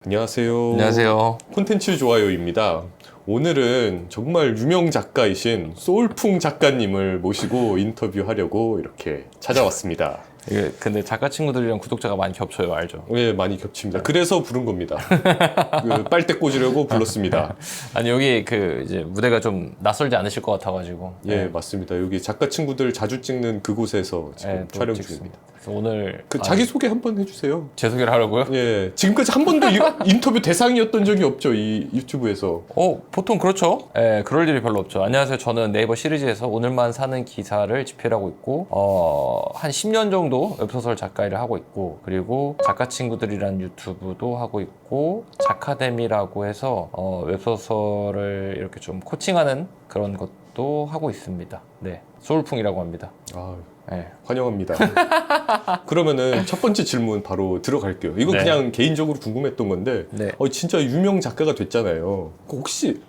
안녕하세요. 안녕하세요. 콘텐츠 좋아요입니다. 오늘은 정말 유명 작가이신 소울풍 작가님을 모시고 인터뷰하려고 이렇게 찾아왔습니다. 이게 근데 작가 친구들이랑 구독자가 많이 겹쳐요, 알죠? 예, 많이 겹칩니다. 그래서 부른 겁니다. 그 빨대 꽂으려고 불렀습니다. 아니 여기 그 이제 무대가 좀 낯설지 않으실 것 같아가지고. 예, 맞습니다. 여기 작가 친구들 자주 찍는 그곳에서 지금 또 촬영 찍습니다. 중입니다. 그래서 오늘 자기 소개 한번 해주세요. 제 소개를 하라고요? 예, 지금까지 한 번도 인터뷰 대상이었던 적이 없죠, 이 유튜브에서. 보통 그렇죠. 예, 그럴 일이 별로 없죠. 안녕하세요. 저는 네이버 시리즈에서 오늘만 사는 기사를 집필하고 있고, 한 10년 정도 웹소설 작가 일을 하고 있고, 그리고 작가 친구들이란 유튜브도 하고 있고, 작카데미라고 해서 웹소설을 이렇게 좀 코칭하는 그런 것도 하고 있습니다. 네, 소울풍이라고 합니다. 아, 네. 환영합니다. 그러면은 첫 번째 질문 바로 들어갈게요. 이거 네. 그냥 개인적으로 궁금했던 건데, 네. 진짜 유명 작가가 됐잖아요. 혹시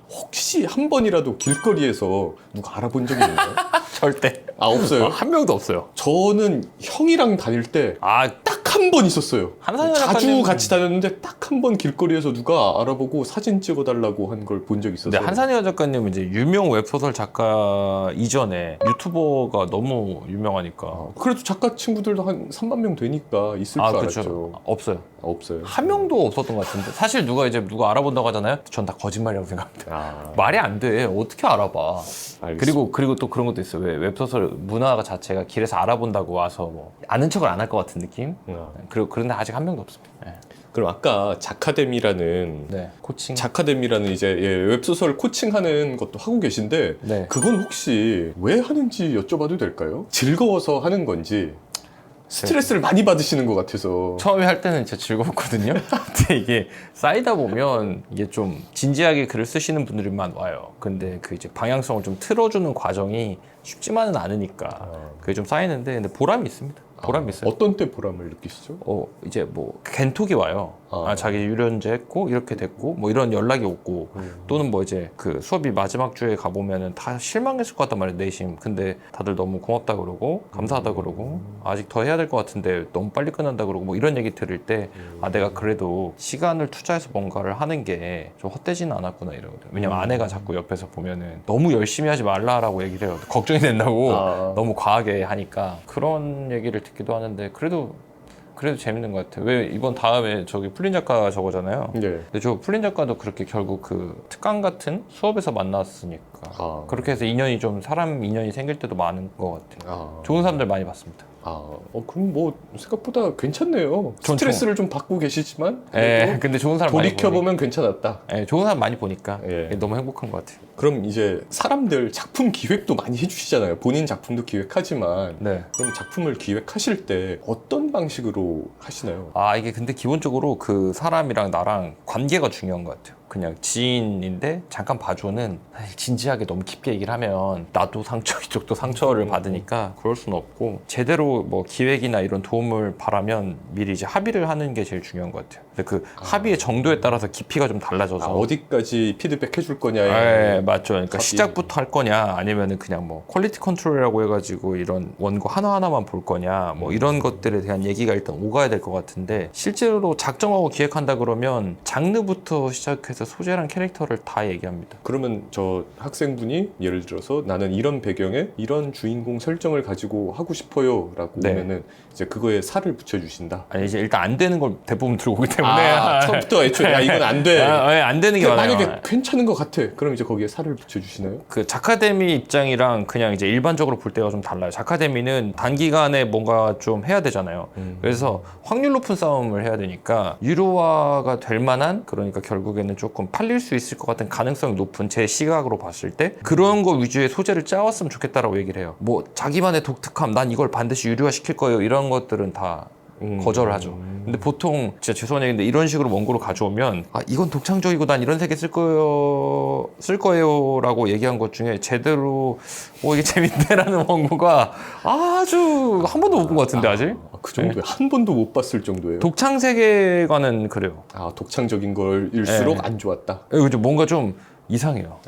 한 번이라도 길거리에서 누가 알아본 적이 있나요? 절대. 없어요. 한 명도 없어요. 저는 형이랑 다닐 때 딱 한 번 있었어요. 한상현 자주 작가님은- 같이 다녔는데 딱 한 번 길거리에서 누가 알아보고 사진 찍어달라고 한 걸 본 적이 있어서. 근데 한상현 작가님은 이제 유명 웹소설 작가 이전에 유튜버가 너무 유명하니까. 그래도 작가 친구들도 한 3만 명 되니까 있을 줄 알았죠. 없어요. 없어요. 한 명도 없었던 것 같은데. 사실 누가 알아본다고 하잖아요. 전 다 거짓말이라고 생각합니다. 말이 안 돼. 어떻게 알아봐. 알겠습니다. 그리고 또 그런 것도 있어요. 왜 웹소설 문화가 자체가 길에서 알아본다고 와서 뭐 아는 척을 안 할 것 같은 느낌? 그런데 아직 한 명도 없습니다. 네. 그럼 아까 작카데미라는 코칭. 작카데미라는 이제 웹소설 코칭하는 것도 하고 계신데 네. 그건 혹시 왜 하는지 여쭤봐도 될까요? 즐거워서 하는 건지 스트레스를 많이 받으시는 것 같아서. 처음에 할 때는 진짜 즐거웠거든요. 근데 이게 쌓이다 보면 이게 좀 진지하게 글을 쓰시는 분들만 와요. 근데 그 이제 방향성을 좀 틀어주는 과정이 쉽지만은 않으니까 그게 좀 쌓이는데, 근데 보람이 있습니다. 보람이 있어요. 어떤 때 보람을 느끼시죠? 이제 뭐 겐톡이 와요. 자기 유련제 했고 이렇게 됐고 뭐 이런 연락이 오고, 또는 뭐 이제 그 수업이 마지막 주에 가보면은 다 실망했을 것 같단 말이에요, 내심. 근데 다들 너무 고맙다 그러고 감사하다 그러고 아직 더 해야 될 것 같은데 너무 빨리 끝난다 그러고 뭐 이런 얘기 들을 때 내가 그래도 시간을 투자해서 뭔가를 하는 게 좀 헛되지는 않았구나 이러거든요. 왜냐면 아내가 자꾸 옆에서 보면은 너무 열심히 하지 말라라고 얘기를 해요. 걱정이 된다고. 너무 과하게 하니까 그런 얘기를 듣기도 하는데, 그래도 재밌는 것 같아요. 왜 이번 다음에 저기 풀린 작가 저거잖아요. 네. 근데 저 풀린 작가도 그렇게 결국 그 특강 같은 수업에서 만났으니까 그렇게 해서 사람 인연이 생길 때도 많은 것 같아요. 좋은 사람들 많이 봤습니다. 그럼 뭐 생각보다 괜찮네요. 스트레스를 좀 받고 계시지만 근데 좋은 사람 많이 돌이켜보면 괜찮았다. 좋은 사람 많이 보니까 예. 너무 행복한 것 같아요. 그럼 이제 사람들 작품 기획도 많이 해주시잖아요. 본인 작품도 기획하지만 네. 그럼 작품을 기획하실 때 어떤 방식으로 하시나요? 이게 근데 기본적으로 그 사람이랑 나랑 관계가 중요한 것 같아요. 그냥 지인인데 잠깐 봐줘는 사실 진지하게 너무 깊게 얘기를 하면 나도 상처 이쪽도 상처를 받으니까 그럴 수는 없고, 제대로 뭐 기획이나 이런 도움을 바라면 미리 이제 합의를 하는 게 제일 중요한 것 같아요. 근데 그 합의의 정도에 따라서 깊이가 좀 달라져서 어디까지 피드백 해줄 거냐에 네, 맞죠. 그러니까 시작부터 할 거냐, 아니면은 그냥 뭐 퀄리티 컨트롤이라고 해가지고 이런 원고 하나하나만 볼 거냐, 뭐 이런 것들에 대한 얘기가 일단 오가야 될 것 같은데, 실제로 작정하고 기획한다 그러면 장르부터 시작해서 소재랑 캐릭터를 다 얘기합니다. 그러면 저 학생분이 예를 들어서 나는 이런 배경에 이런 주인공 설정을 가지고 하고 싶어요 라고 하면은 이제 그거에 살을 붙여주신다. 아니 이제 일단 안 되는 걸 대부분 들어오기 때문에 처음부터 애초에 이건 안 돼. 안 되는 게 많아요. 만약에 괜찮은 것 같아. 그럼 이제 거기에 살을 붙여주시나요? 그 작카데미 입장이랑 그냥 이제 일반적으로 볼 때가 좀 달라요. 작카데미는 단기간에 뭔가 좀 해야 되잖아요. 그래서 확률 높은 싸움을 해야 되니까 유료화가 될 만한, 그러니까 결국에는 조금 팔릴 수 있을 것 같은 가능성이 높은, 제 시각으로 봤을 때 그런 거 위주의 소재를 짜왔으면 좋겠다라고 얘기를 해요. 뭐 자기만의 독특함, 난 이걸 반드시 유료화 시킬 거예요, 이런 것들은 다 거절을 하죠. 근데 보통 진짜 죄송한 얘기인데 이런 식으로 원고를 가져오면 이건 독창적이고 난 이런 색에 쓸 거예요 라고 얘기한 것 중에 제대로 이게 재밌네라는 원고가 아주 한 번도 못 본 것 같은데 아직? 그 정도에 한 번도 못 봤을 정도예요. 독창 세계관은 그래요. 독창적인 걸일수록 안 좋았다. 뭔가 좀 이상해요.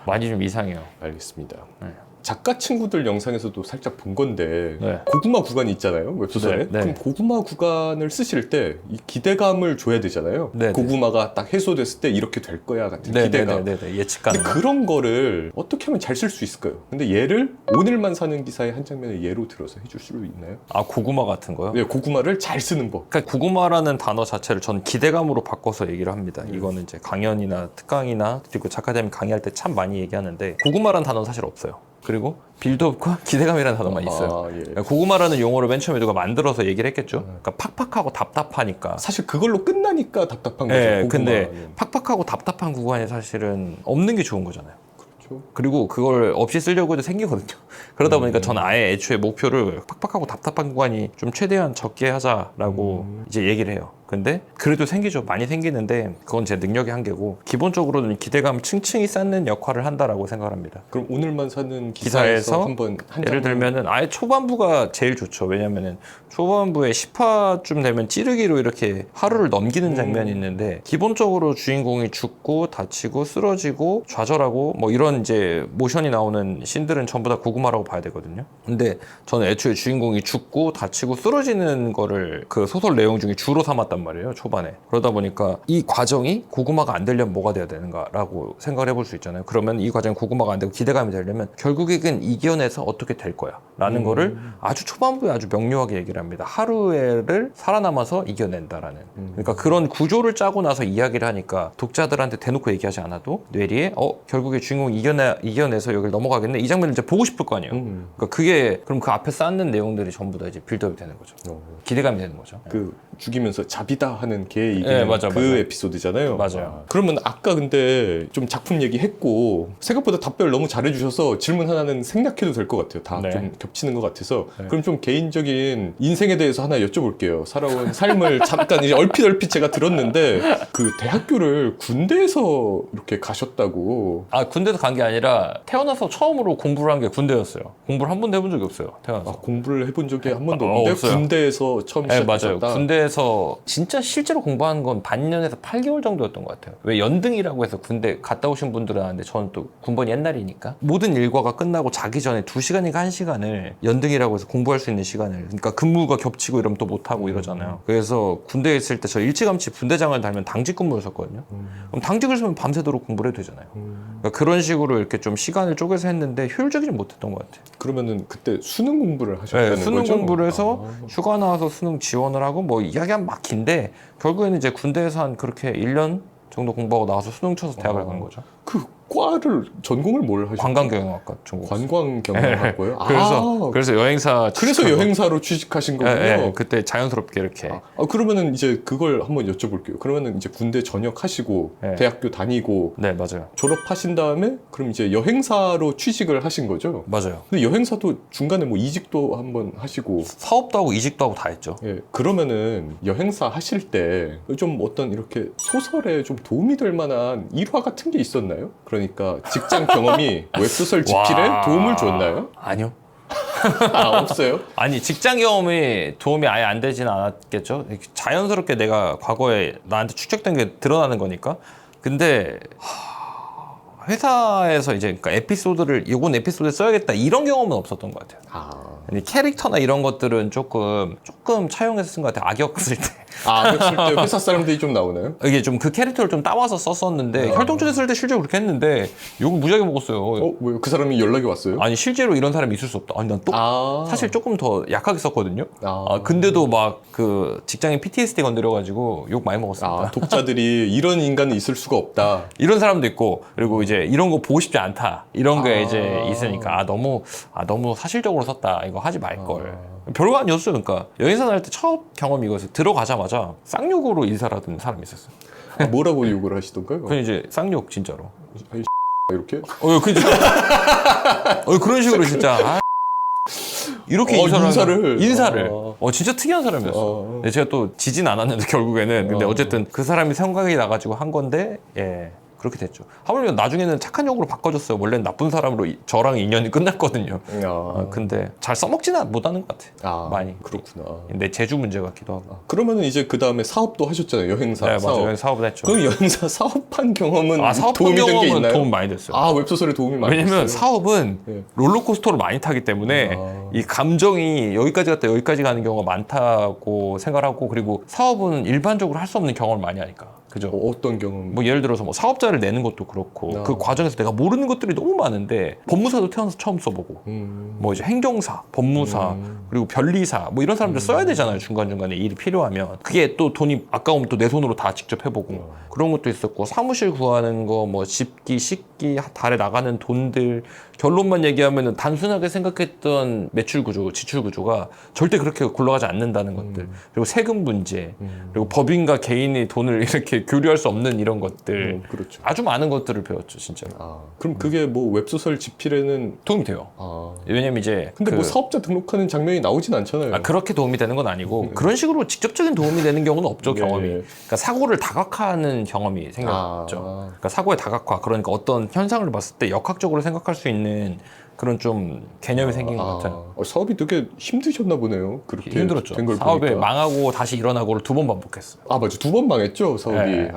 많이 좀 이상해요. 알겠습니다. 네. 작가 친구들 영상에서도 살짝 본 건데 네. 고구마 구간이 있잖아요, 웹소설에. 네, 네. 그럼 고구마 구간을 쓰실 때 이 기대감을 줘야 되잖아요. 네, 네. 고구마가 딱 해소됐을 때 이렇게 될 거야 같은 기대감. 네네네. 예측 가능. 근데 그런 거를 어떻게 하면 잘 쓸 수 있을까요? 근데 얘를 오늘만 사는 기사의 한 장면을 예로 들어서 해줄 수 있나요? 아, 고구마 같은 거요? 네, 고구마를 잘 쓰는 법. 그러니까 고구마라는 단어 자체를 전 기대감으로 바꿔서 얘기를 합니다. 이거는 이제 강연이나 특강이나 그리고 작가들이 강의할 때 참 많이 얘기하는데 고구마라는 단어는 사실 없어요. 그리고 빌드업과 기대감이라는 단어만 있어요. 아, 예. 그러니까 고구마라는 용어를 맨 처음에 누가 만들어서 얘기를 했겠죠. 그러니까 팍팍하고 답답하니까. 사실 그걸로 끝나니까 답답한 거죠. 네, 고구마. 근데 예. 팍팍하고 답답한 구간이 사실은 없는 게 좋은 거잖아요. 그렇죠. 그리고 그걸 없이 쓰려고 해도 생기거든요. 그러다 보니까 전 아예 애초에 목표를 팍팍하고 답답한 구간이 좀 최대한 적게 하자라고 이제 얘기를 해요. 근데 그래도 생기죠. 많이 생기는데 그건 제 능력의 한계고 기본적으로는 기대감 층층이 쌓는 역할을 한다라고 생각합니다. 그럼 오늘만 사는 기사에서 기사에서 한번 한 예를 들면은 아예 초반부가 제일 좋죠. 왜냐면은 초반부에 10화쯤 되면 찌르기로 이렇게 하루를 넘기는 장면이 있는데 기본적으로 주인공이 죽고 다치고 쓰러지고 좌절하고 뭐 이런 이제 모션이 나오는 씬들은 전부 다 고구마라고 봐야 되거든요. 근데 저는 애초에 주인공이 죽고 다치고 쓰러지는 거를 그 소설 내용 중에 주로 삼았단 말이에요, 초반에. 그러다 보니까 이 과정이 고구마가 안 되려면 뭐가 돼야 되는가라고 생각을 해볼 수 있잖아요. 그러면 이 과정이 고구마가 안 되고 기대감이 되려면 결국에는 이겨내서 어떻게 될 거야 라는 거를 아주 초반부에 아주 명료하게 얘기를 합니다. 하루를 살아남아서 이겨낸다라는. 그러니까 그런 구조를 짜고 나서 이야기를 하니까 독자들한테 대놓고 얘기하지 않아도 뇌리에 결국에 주인공이 이겨내서 여기를 넘어가겠네, 이 장면을 이제 보고 싶을 거 아니에요. 그러니까 그게 그럼 그 앞에 쌓는 내용들이 전부 다 이제 빌드업이 되는 거죠. 기대감이 되는 거죠. 그 죽이면서 잡이다 하는 개 이기는 네, 맞아, 그 맞아. 에피소드잖아요. 맞아요. 그러면 아까 근데 좀 작품 얘기했고 생각보다 답변을 너무 잘해주셔서 질문 하나는 생략해도 될 것 같아요. 다 좀 네. 겹치는 것 같아서. 네. 그럼 좀 개인적인 인생에 대해서 하나 여쭤볼게요. 살아온 삶을 잠깐 이제 얼핏 제가 들었는데 그 대학교를 군대에서 이렇게 가셨다고. 아, 군대도 간 게 아니라 태어나서 처음으로 공부를 한 게 군대였어요. 공부를 한 번도 해본 적이 없어요, 태어나서. 아, 공부를 해본 적이 한 번도 없는데 없어요. 군대에서 처음 네, 맞아요. 시작하셨다. 군대에서 진짜 실제로 공부한 건 반년에서 8개월 정도였던 것 같아요. 왜 연등이라고 해서 군대 갔다 오신 분들은 아는데 저는 또 군번이 옛날이니까 모든 일과가 끝나고 자기 전에 2시간인가 1시간을 연등이라고 해서 공부할 수 있는 시간을, 그러니까 근무가 겹치고 이러면 또 못하고 이러잖아요. 그래서 군대에 있을 때 저 일찌감치 분대장을 달면 당직 근무였었거든요. 그럼 당직을 쓰면 밤새도록 공부를 해도 되잖아요. 그러니까 그런 식으로 이렇게 좀 시간을 쪼개서 했는데 효율적이지 못했던 것 같아요. 그러면은 그때 수능 공부를 하셨다는 네, 거죠? 수능 공부를 해서 아. 휴가 나와서 수능 지원을 하고 뭐 이야기하면 막 긴데 결국에는 이제 군대에서 한 그렇게 1년 정도 공부하고 나와서 수능 쳐서 대학을 간 거죠. 그 과를 전공을 뭘 하셨어요? 관광경영학과 전공. 관광경영학과요? 그래서 여행사 그래서 취직하고. 여행사로 취직하신 거군요. 예, 그때 자연스럽게 이렇게. 그러면은 이제 그걸 한번 여쭤볼게요. 그러면은 이제 군대 전역하시고 네. 대학교 다니고 네, 맞아요. 졸업하신 다음에 그럼 이제 여행사로 취직을 하신 거죠? 맞아요. 근데 여행사도 중간에 뭐 이직도 한번 하시고. 사업도 하고 이직도 하고 다 했죠. 예, 그러면은 여행사 하실 때 좀 어떤 이렇게 소설에 좀 도움이 될 만한 일화 같은 게 있었나요? 그러니까 직장 경험이 웹소설 집필에 와. 도움을 줬나요? 아니요. 아, 없어요? 아니, 직장 경험이 도움이 아예 안 되지는 않았겠죠. 자연스럽게 내가 과거에 나한테 축적된 게 드러나는 거니까. 근데 회사에서 이제 그러니까 에피소드를 이건 에피소드에 써야겠다 이런 경험은 없었던 것 같아요. 아니, 캐릭터나 이런 것들은 조금 차용해서 쓴 것 같아요. 악역 쓸 때. 그랬을 때 회사 사람들이 좀 나오나요? 이게 좀 그 캐릭터를 좀 따와서 썼었는데 혈통조제 쓸 때 실제로 그렇게 했는데 욕을 무지하게 먹었어요. 뭐요? 그 사람이 연락이 왔어요? 아니, 실제로 이런 사람이 있을 수 없다. 아니, 난 또 사실 조금 더 약하게 썼거든요. 근데도 막 그 직장인 PTSD 건드려가지고 욕 많이 먹었습니다. 독자들이 이런 인간은 있을 수가 없다. 이런 사람도 있고, 그리고 이제 이런 거 보고 싶지 않다 이런 게 이제 있으니까 너무 사실적으로 썼다, 이거 하지 말걸. 별거 아니었어요. 그러니까 여행사 다닐 때 첫 경험이 이거였어요. 들어가자마자 쌍욕으로 인사를 하던 사람이 있었어요. 뭐라고 욕을 하시던가요? 그냥 이제 쌍욕 진짜로. 아니, 이렇게? 그런 식으로 진짜 이렇게 인사를 진짜 특이한 사람이었어. 근데 제가 또 지진 않았는데 결국에는. 근데 어쨌든 그 사람이 생각이 나가지고 한 건데, 예, 그렇게 됐죠. 하물며 나중에는 착한 용으로 바꿔줬어요. 원래는 나쁜 사람으로 저랑 인연이 끝났거든요. 근데 잘 써먹지는 못하는 것 같아. 많이. 그렇구나. 내 재주 문제 같기도 하고. 그러면은 이제 그 다음에 사업도 하셨잖아요. 여행사 네, 사업. 맞아요. 사업을 했죠. 그럼 여행사 사업한 경험은 사업한 도움이 된 게 경험은 있나요? 도움 많이 됐어요. 웹소설에 도움이 많이 왜냐면 됐어요. 사업은 네. 롤러코스터를 많이 타기 때문에 이 감정이 여기까지 갔다 여기까지 가는 경우가 많다고 생각하고, 그리고 사업은 일반적으로 할 수 없는 경험을 많이 하니까. 그죠? 어떤 경험? 뭐 예를 들어서 뭐 사업자를 내는 것도 그렇고 그 과정에서 내가 모르는 것들이 너무 많은데, 법무사도 태어나서 처음 써보고 뭐 이제 행정사, 법무사, 그리고 변리사 뭐 이런 사람들 써야 되잖아요. 중간중간에 일이 필요하면. 그게 또 돈이 아까우면 또 내 손으로 다 직접 해보고 그런 것도 있었고, 사무실 구하는 거, 뭐 집기, 식기, 달에 나가는 돈들, 결론만 얘기하면은 단순하게 생각했던 매출 구조, 지출 구조가 절대 그렇게 굴러가지 않는다는 것들, 그리고 세금 문제, 그리고 법인과 개인이 돈을 이렇게 교류할 수 없는 이런 것들, 그렇죠. 아주 많은 것들을 배웠죠, 진짜. 그럼 그게 뭐 웹소설 집필에는 도움이 돼요. 왜냐면 이제 근데 뭐 사업자 등록하는 장면이 나오진 않잖아요. 그렇게 도움이 되는 건 아니고 그런 식으로 직접적인 도움이 되는 경우는 없죠. 네. 경험이. 그러니까 사고를 다각화하는 경험이 생겼죠. 그러니까 사고의 다각화, 그러니까 어떤 현상을 봤을 때 역학적으로 생각할 수 있는 그런 좀 개념이 생긴 것 같아요. 사업이 되게 힘드셨나 보네요. 그렇게 힘들었죠. 된 걸 사업이 보니까. 망하고 다시 일어나고를 2번 반복했어요. 맞아. 2번 망했죠, 사업이. 네.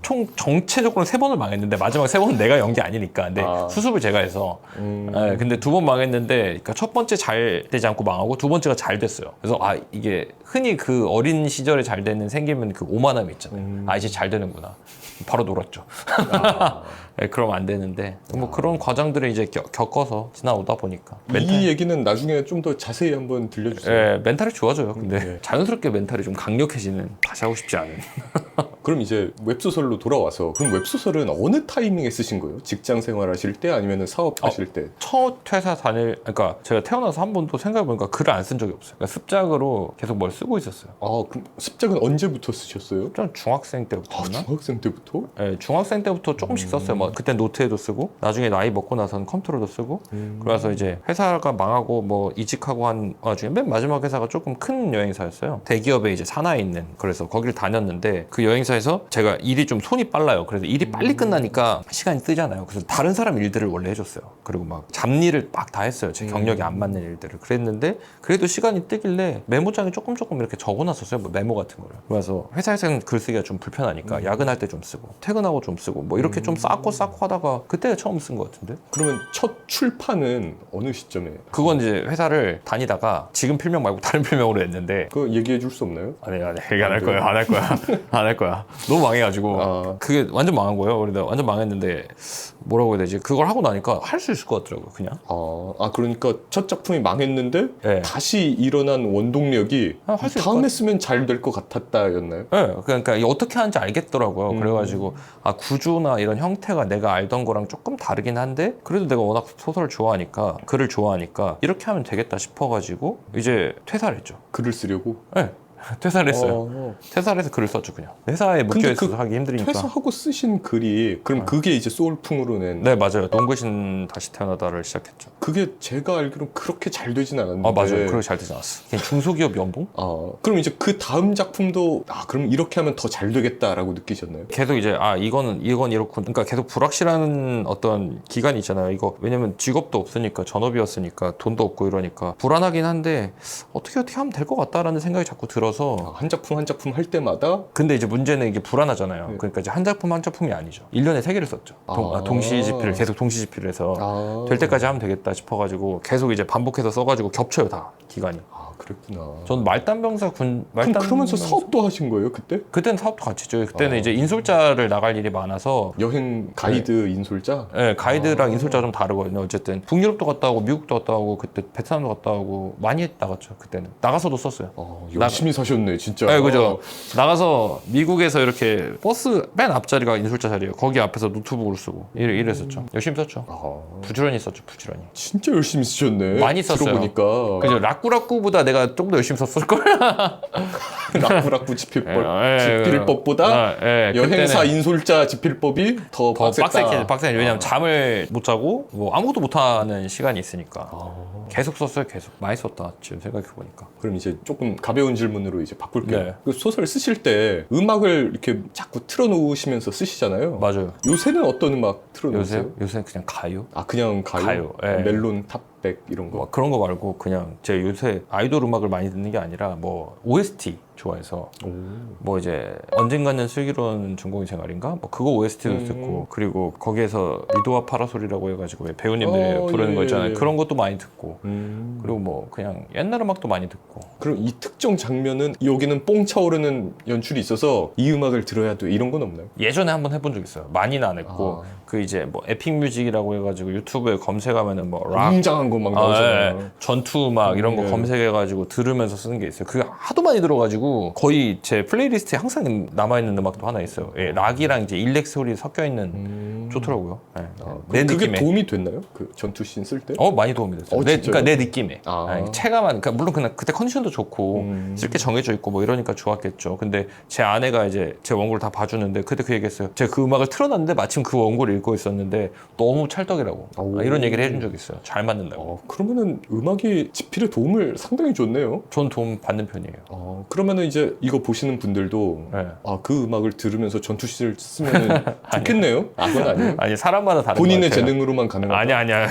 총 정체적으로 3번을 망했는데 마지막 3번은 내가 연 게 아니니까. 근데 수습을 제가 해서. 근데 2번 망했는데, 그러니까 첫 번째 잘 되지 않고 망하고 두 번째가 잘 됐어요. 그래서 이게 흔히 그 어린 시절에 잘 되는 생기면 그 오만함이 있잖아요. 이제 잘 되는구나. 바로 놀았죠. 네, 그러면 안 되는데 뭐 그런 과정들을 이제 겪어서 지나오다 보니까. 이 얘기는 나중에 좀 더 자세히 한번 들려주세요. 네, 멘탈이 좋아져요. 근데 네. 자연스럽게 멘탈이 좀 강력해지는, 다시 하고 싶지 않은. 그럼 이제 웹소설로 돌아와서, 그럼 웹소설은 어느 타이밍에 쓰신 거예요? 직장 생활하실 때 아니면 사업하실 때? 첫 회사 그러니까 제가 태어나서 한 번도 생각해보니까 글을 안 쓴 적이 없어요. 그러니까 습작으로 계속 뭘 쓰고 있었어요. 그럼 습작은 언제부터 쓰셨어요? 좀 중학생 때부터였나? 중학생 때부터? 네, 중학생 때부터 조금씩 썼어요. 뭐 그때 노트에도 쓰고, 나중에 나이 먹고 나서는 컴퓨터로도 쓰고. 그래서 이제 회사가 망하고 뭐 이직하고 한 와중에 맨 마지막 회사가 조금 큰 여행사였어요. 대기업에 이제 산하에 있는. 그래서 거기를 다녔는데, 그 여행사에서 제가 일이 좀 손이 빨라요. 그래서 일이 빨리 끝나니까 시간이 뜨잖아요. 그래서 다른 사람 일들을 원래 해줬어요. 그리고 막 잡일을 막 다 했어요. 제 경력이 안 맞는 일들을. 그랬는데 그래도 시간이 뜨길래 메모장에 조금 이렇게 적어놨었어요. 뭐 메모 같은 거를. 그래서 회사에서는 글쓰기가 좀 불편하니까 야근할 때 좀 쓰고, 퇴근하고 좀 쓰고, 뭐 이렇게 좀 쌓고 하다가 그때가 처음 쓴 것 같은데. 그러면 첫 출판은 어느 시점에? 그건 이제 회사를 다니다가 지금 필명 말고 다른 필명으로 했는데. 그거 얘기해 줄 수 없나요? 아니 얘기 안 할 거야. 안 할 거야. 안 할 거야. 너무 망해가지고 그게 완전 망한 거예요. 그래서 완전 망했는데, 뭐라고 해야 되지? 그걸 하고 나니까 할 수 있을 것 같더라고요. 그냥. 그러니까 첫 작품이 망했는데 네. 다시 일어난 원동력이 할수 있을 다음에 쓰면 잘 될 것 같았다였나요? 네, 그러니까 이게 어떻게 하는지 알겠더라고요. 그래가지고 구조나 이런 형태가 내가 알던 거랑 조금 다르긴 한데, 그래도 내가 워낙 소설을 좋아하니까, 글을 좋아하니까 이렇게 하면 되겠다 싶어가지고 이제 퇴사를 했죠. 글을 쓰려고? 네. 퇴사를 했어요. 퇴사를 해서 글을 썼죠. 그냥 회사에 묶여있어서 하기 힘드니까. 퇴사하고 쓰신 글이 그럼 그게 이제 소울풍으로 낸? 네, 맞아요. 농구신 다시 태어나다를 시작했죠. 그게 제가 알기로는 그렇게 잘 되진 않았는데. 맞아요. 그렇게 잘 되지 않았어. 그냥 중소기업 연봉? 그럼 이제 그 다음 작품도 그럼 이렇게 하면 더 잘 되겠다라고 느끼셨나요? 계속 이제 이건 이렇고, 그러니까 계속 불확실한 어떤 기간이 있잖아요. 이거 왜냐면 직업도 없으니까, 전업이었으니까, 돈도 없고 이러니까 불안하긴 한데 어떻게 하면 될 것 같다라는 생각이 자꾸 들어서. 한 작품 한 작품 할 때마다. 근데 이제 문제는 이게 불안하잖아요. 그러니까 이제 한 작품 한 작품이 아니죠. 1년에 3개를 썼죠. 동시 집필을 계속 동시 집필을 해서 될 때까지 하면 되겠다 싶어가지고 계속 이제 반복해서 써가지고 겹쳐요, 다 기간이. 그랬구나. 전 말단병사 그러면서 사업도 하신 거예요, 그때? 그때는 사업도 같이 했죠. 그때는 이제 인솔자를 나갈 일이 많아서. 여행 가이드 인솔자? 네, 가이드랑 인솔자 좀 다르거든요. 어쨌든 북유럽도 갔다 오고 미국도 갔다 오고 그때 베트남도 갔다 오고 많이 나갔죠. 그때는 나가서도 썼어요. 열심히 사셨네, 진짜. 네, 그죠. 나가서 미국에서 이렇게 버스 맨 앞자리가 인솔자 자리예요. 거기 앞에서 노트북을 쓰고 이랬었죠. 열심히 썼죠. 부지런히 썼죠, 부지런히. 진짜 열심히 쓰셨네. 많이 썼어요. 들어보니까. 그죠. 라꾸라꾸보다 내가 좀 더 열심히 썼을 걸. 라꾸라꾸 지필법보다 여행사 그때는 인솔자 지필법이 더 빡셌다. 빡세게. 왜냐면 잠을 못 자고 뭐 아무것도 못 하는 시간이 있으니까. 계속 썼어요. 계속 많이 썼다. 지금 생각해 보니까. 그럼 이제 조금 가벼운 질문으로 이제 바꿀게요. 네. 그 소설 쓰실 때 음악을 이렇게 자꾸 틀어놓으시면서 쓰시잖아요. 맞아요. 요새는 어떤 음악 틀어놓으세요? 요새는 그냥 가요. 아 그냥 가요? 예. 멜론, 탑백 이런 거? 뭐 그런 거 말고 그냥 제가 요새 아이돌 음악을 많이 듣는 게 아니라 뭐 OST 좋아해서 오. 뭐 이제 언젠가는 슬기로운 전공의 생활인가 뭐 그거 OST도 듣고 그리고 거기에서 리도와 파라솔이라고 해가지고 왜 배우님들이 부르는 거 있잖아요. 예. 그런 것도 많이 듣고 그리고 뭐 그냥 옛날 음악도 많이 듣고. 그럼 이 특정 장면은 여기는 뽕 차오르는 연출이 있어서 이 음악을 들어야 돼 이런 건 없나요? 예전에 한번 해본 적 있어요. 많이는 안 했고 그 이제 뭐 에픽 뮤직이라고 해가지고 유튜브에 검색하면은 뭐 락, 웅장한 거 막 나오잖아요. 전투 음악 이런 거 네. 검색해가지고 들으면서 쓰는 게 있어요. 그게 하도 많이 들어가지고 거의 제 플레이리스트에 항상 남아있는 음악도 하나 있어요. 예, 락이랑 이제 일렉 소리 섞여 있는 좋더라고요. 예. 내 그게 느낌에. 도움이 됐나요? 그 전투 씬 쓸 때? 많이 도움이 됐어요. 진짜요? 그러니까 내 느낌에. 아. 체감한, 그러니까 물론 그때 컨디션도 좋고 쓸 게 정해져 있고 뭐 이러니까 좋았겠죠. 근데 제 아내가 이제 제 원고를 다 봐주는데 그때 그 얘기했어요. 제가 그 음악을 틀어놨는데 마침 그 원고를 읽고 있었는데 너무 찰떡이라고. 오. 이런 얘기를 해준 적이 있어요. 잘 맞는다고. 그러면은 음악이 집필에 도움을 상당히 줬네요. 전 도움 받는 편이에요. 그러면은 이제 이거 보시는 분들도 네. 그 음악을 들으면서 전투 씬을 쓰면 좋겠네요. 그건 아니에요. 아니 사람마다 다른 본인의 것 같아요. 재능으로만 가능하다. 아니야.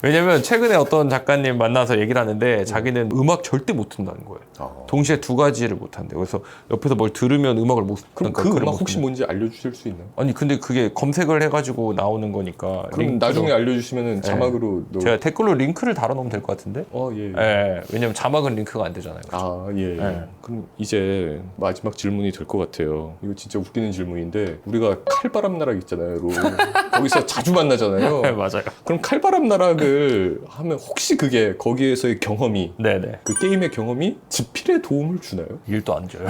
왜냐면 최근에 어떤 작가님 만나서 얘기를 하는데 자기는 음악 절대 못 튼다는 거예요. 동시에 두 가지를 못 한대요. 그래서 옆에서 뭘 들으면 음악을 못. 그럼 그러니까 그 글을 음악 못 혹시 듣는. 뭔지 알려주실 수 있나요? 아니 근데 그게 검색을 해가지고 나오는 거니까. 그럼 링크로- 나중에 알려주시면은 자막으로 제가 댓글로 링크를 달아놓으면 될 것 같은데. 예. 예. 왜냐면 자막은 링크가 안 되잖아요. 예. 네. 그럼 이제 마지막 질문이 될 것 같아요. 이거 진짜 웃기는 질문인데 우리가 칼바람 나락 있잖아요. 거기서 자주 만나잖아요. 맞아요. 그럼 칼바람 나락을 하면 혹시 그게 거기에서의 경험이 네네. 그 게임의 경험이 집필에 도움을 주나요? 일도 안 줘요.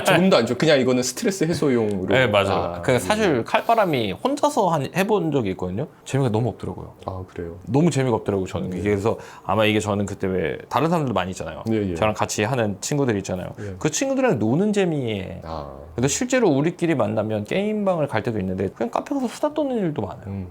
조금도 안 줘. 그냥 이거는 스트레스 해소용으로. 네 맞아요. 그 사실 칼바람이 혼자서 해본 적이 있거든요. 재미가 너무 없더라고요. 그래요. 너무 재미가 없더라고요 저는. 그래서 아마 이게 저는 그때 왜 다른 사람들도 많이 있잖아요. 예. 저랑 같이 하는 친구들 있잖아요. 예. 그 친구들이랑 노는 재미에. 근데 실제로 우리끼리 만나면 게임방을 갈 때도 있는데 그냥 카페 가서 수다 떠는 일도 많아요.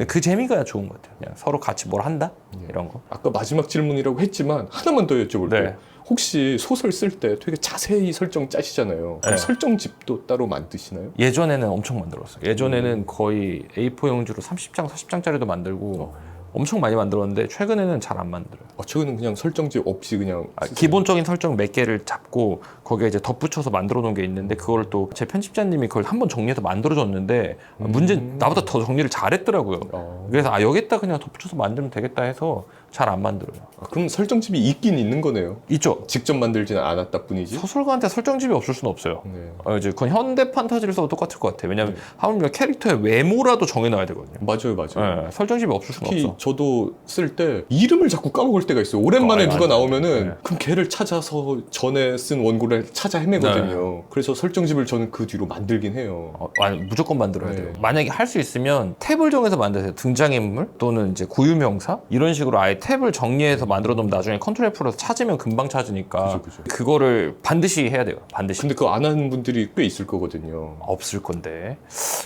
예. 그 재미가 좋은 것 같아요. 그냥 서로 같이 뭘 한다 이런 거. 아까 마지막 질문이라고 했지만 하나만 더 여쭤볼게요. 네. 혹시 소설 쓸 때 되게 자세히 설정 짜시잖아요. 그럼 네. 설정집도 따로 만드시나요? 예전에는 엄청 만들었어요. 예전에는 거의 A4 용지로 30장, 40장짜리도 만들고 엄청 많이 만들었는데 최근에는 잘 안 만들어요. 최근은 그냥 설정집 없이 그냥 쓰세요? 기본적인 설정 몇 개를 잡고 거기에 이제 덧붙여서 만들어 놓은 게 있는데 그걸 또 제 편집자님이 그걸 한번 정리해서 만들어 줬는데 문제 나보다 더 정리를 잘했더라고요. 그래서 여기다 그냥 덧붙여서 만들면 되겠다 해서 잘 안 만들어요. 그럼 설정집이 있긴 있는 거네요. 있죠. 직접 만들지는 않았다 뿐이지. 소설가한테 설정집이 없을 수는 없어요. 네. 이제 그건 현대 판타지를 써도 똑같을 것 같아요. 왜냐하면 하물며 캐릭터의 외모라도 정해놔야 되거든요. 맞아요. 설정집이 없을 수는 특히 없어. 저도 쓸 때 이름을 자꾸 까먹을 때가 있어요. 오랜만에 누가 나오면은 네. 그럼 걔를 찾아서 전에 쓴 원고를 찾아 헤매거든요. 그래서 설정집을 저는 그 뒤로 만들긴 해요. 아니, 무조건 만들어야 네. 돼요. 만약에 할 수 있으면 탭을 정해서 만드세요. 등장인물 또는 이제 고유명사 이런 식으로 아예 탭을 정리해서 만들어 놓으면 나중에 컨트롤 F로서 찾으면 금방 찾으니까 그죠. 그거를 반드시 해야 돼요. 반드시. 근데 그거 안 하는 분들이 꽤 있을 거거든요. 없을 건데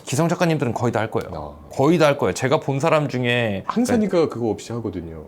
기성 작가님들은 거의 다 할 거예요. 아. 거의 다 할 거예요. 제가 본 사람 중에 한산이가 그거 없이 하거든요.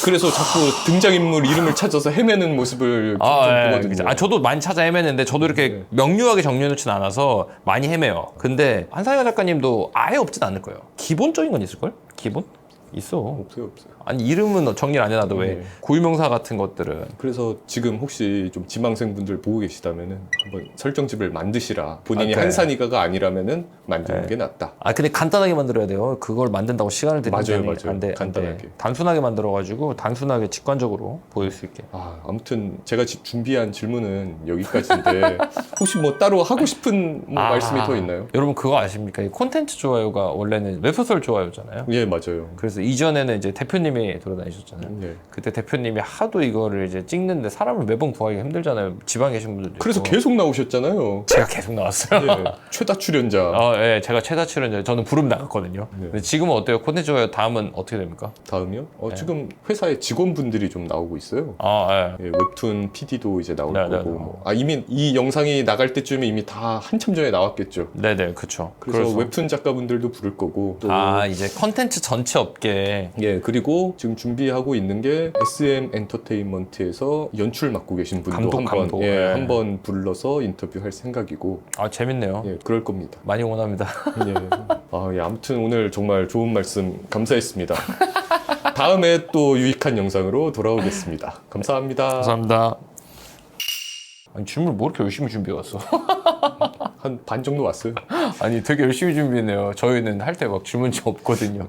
그래서 자꾸 등장인물 이름을 찾아서 헤매는 모습을 보거든요. 그죠. 저도 많이 찾아 헤매는데 저도 이렇게 명료하게 정리해놓진 않아서 많이 헤매요. 근데 한상현 작가님도 아예 없진 않을 거예요. 기본적인 건 있을걸? 기본? 있어. 없어요. 아니 이름은 정리를 안 해놔도 왜 네. 고유명사 같은 것들은 그래서 지금 혹시 좀 지망생분들 보고 계시다면은 한번 설정집을 만드시라. 본인이 그래. 한산이가가 아니라면은 만드는 네. 게 낫다. 근데 간단하게 만들어야 돼요. 그걸 만든다고 시간을 들이면 맞아요. 안 돼. 간단하게. 단순하게 만들어가지고 단순하게 직관적으로 보일 수 있게. 아무튼 제가 준비한 질문은 여기까지인데 혹시 뭐 따로 하고 싶은 말씀이 더 있나요? 여러분 그거 아십니까? 이 콘텐츠 좋아요가 원래는 웹소설 좋아요잖아요. 예, 맞아요. 그래서 이전에는 이제 대표님이 대표님이 돌아다니셨잖아요. 네. 그때 대표님이 하도 이거를 이제 찍는데 사람을 매번 구하기가 힘들잖아요. 지방에 계신 분들도 그래서 있고. 계속 나오셨잖아요. 제가 계속 나왔어요. 네. 최다 출연자. 예, 제가 최다 출연자. 저는 부름 나갔거든요. 네. 근데 지금은 어때요? 콘텐츠가 다음은 어떻게 됩니까? 다음이요? 네. 지금 회사에 직원분들이 좀 나오고 있어요. 아, 예. 예, 웹툰 PD도 이제 나올 네, 거고 네, 네. 뭐. 이미 이 영상이 나갈 때쯤에 이미 다 한참 전에 나왔겠죠. 네네, 그쵸. 그래서 웹툰 작가분들도 부를 거고 또 이제 컨텐츠 전체 업계. 예, 그리고 지금 준비하고 있는 게 SM 엔터테인먼트에서 연출 맡고 계신 분도 감독. 예, 예. 한번 불러서 인터뷰할 생각이고 재밌네요. 예, 그럴 겁니다. 많이 응원합니다. 예. 예, 아무튼 오늘 정말 좋은 말씀 감사했습니다. 다음에 또 유익한 영상으로 돌아오겠습니다. 감사합니다. 감사합니다. 아니, 질문 뭐 이렇게 열심히 준비해왔어? 한 반 정도 왔어요. 아니, 되게 열심히 준비했네요. 저희는 할 때 막 질문지 없거든요.